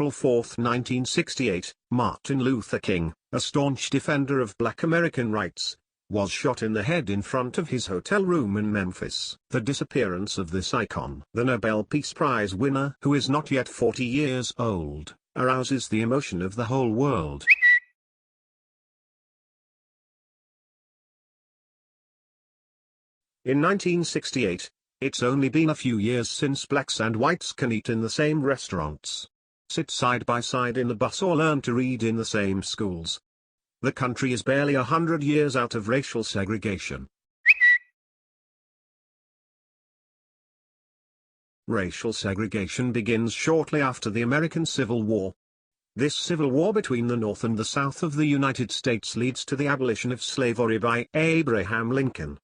April 4, 1968, Martin Luther King, a staunch defender of Black American rights, was shot in the head in front of his hotel room in Memphis. The disappearance of this icon, the Nobel Peace Prize winner who is not yet 40 years old, arouses the emotion of the whole world. In 1968, it's only been a few years since blacks and whites can eat in the same restaurants, sit side by side in the bus or learn to read in the same schools. The country is barely 100 years out of racial segregation. Racial segregation begins shortly after the American Civil War. This civil war between the North and the South of the United States leads to the abolition of slavery by Abraham Lincoln.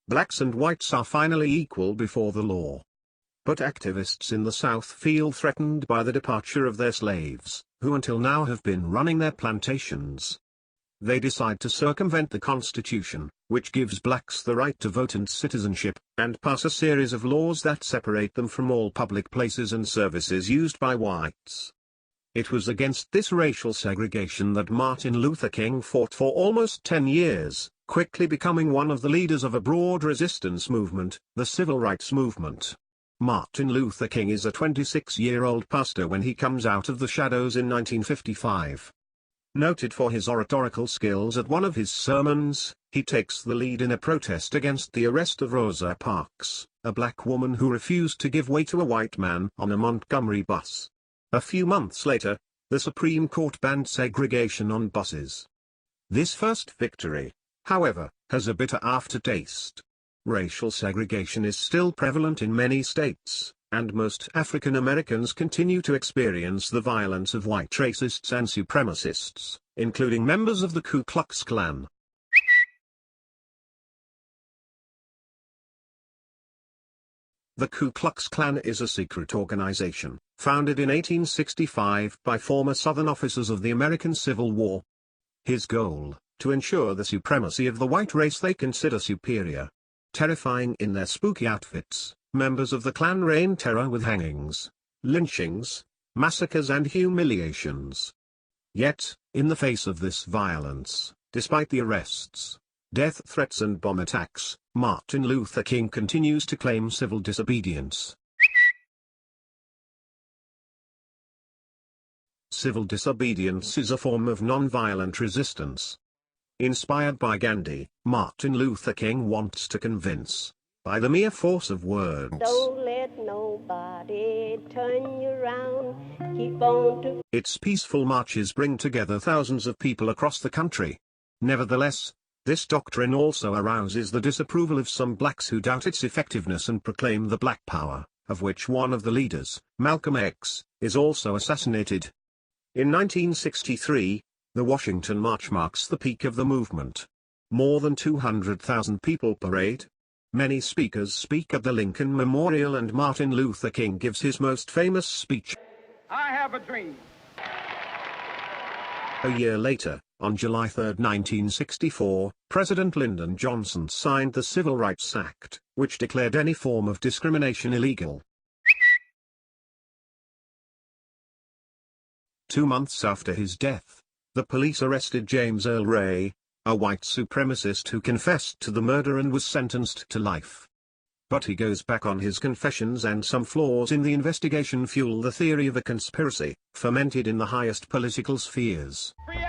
Blacks and whites are finally equal before the law. But activists in the South feel threatened by the departure of their slaves, who until now have been running their plantations. They decide to circumvent the Constitution, which gives blacks the right to vote and citizenship, and pass a series of laws that separate them from all public places and services used by whites. It was against this racial segregation that Martin Luther King fought for almost 10 years, quickly becoming one of the leaders of a broad resistance movement, the Civil Rights Movement. Martin Luther King is a 26-year-old pastor when he comes out of the shadows in 1955. Noted for his oratorical skills at one of his sermons, he takes the lead in a protest against the arrest of Rosa Parks, a black woman who refused to give way to a white man on a Montgomery bus. A few months later, the Supreme Court banned segregation on buses. This first victory, however, has a bitter aftertaste. Racial segregation is still prevalent in many states, and most African Americans continue to experience the violence of white racists and supremacists, including members of the Ku Klux Klan. The Ku Klux Klan is a secret organization, founded in 1865 by former Southern officers of the American Civil War. His goal, to ensure the supremacy of the white race they consider superior. Terrifying in their spooky outfits, members of the Klan rain terror with hangings, lynchings, massacres and humiliations. Yet, in the face of this violence, despite the arrests, death threats and bomb attacks, Martin Luther King continues to claim civil disobedience. Civil disobedience is a form of non-violent resistance. Inspired by Gandhi, Martin Luther King wants to convince, by the mere force of words. Don't let nobody turn you around, keep on to... Its peaceful marches bring together thousands of people across the country. Nevertheless, this doctrine also arouses the disapproval of some blacks who doubt its effectiveness and proclaim the Black Power, of which one of the leaders, Malcolm X, is also assassinated. In 1963, the Washington March marks the peak of the movement. More than 200,000 people parade. Many speakers speak at the Lincoln Memorial and Martin Luther King gives his most famous speech. I have a dream. A year later, on July 3, 1964, President Lyndon Johnson signed the Civil Rights Act, which declared any form of discrimination illegal. 2 months after his death, the police arrested James Earl Ray, a white supremacist who confessed to the murder and was sentenced to life. But he goes back on his confessions, and some flaws in the investigation fuel the theory of a conspiracy, fermented in the highest political spheres. Free